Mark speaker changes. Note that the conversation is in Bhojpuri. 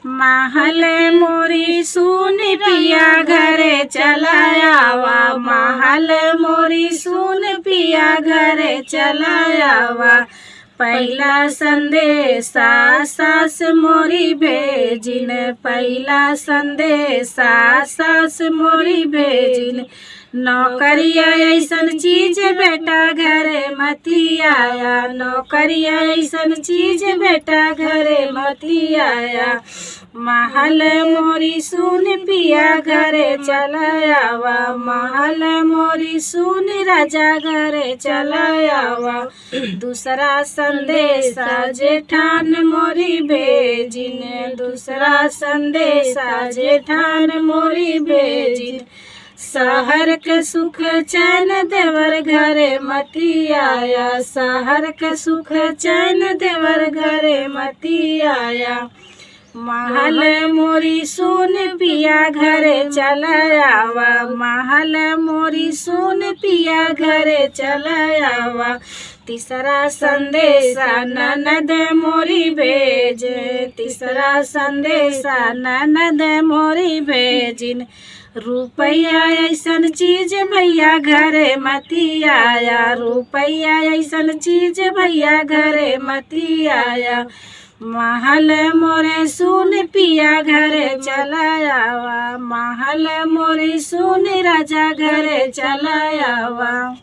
Speaker 1: महल मोरी सुन पिया घरे चलायावा, महल मोरी सुन पिया घरे चलायावा। पहला संदेशा सास मोरी भेजिन, पहला संदेशा सास मोरी भेजिन। नौकरिया ऐसन चीज बेटा घरे मती आया, नौकरिया ऐसन चीज बेटा घरे मती आया। महल मोरी सुन पिया घरे चलायावा, महल मोरी सुन राजा घरे चलायावा। दूसरा संदेशा जेठान मोरी भेजिन, दूसरा संदेशा जेठान मोरी भेजिन। शहर के सुख चैन देवर घरे मती आया, शहर के सुख चैन देवर घरे मती आया। महल मोरी सुन पिया घरे चलायावा, महल मोरी सुन पिया घरे चलायावा। तीसरा संदेशा ननद मोरी भेज, तीसरा संदेशा ननद मोरी भेजिन। रुपया ऐसन चीज भैया घरे मती आया, रुपया ऐसन चीज भैया घरे मती आया। महल मोरे सुन पिया घरे चलायावा, महल मोरी सुन राजा घरे चलायावा।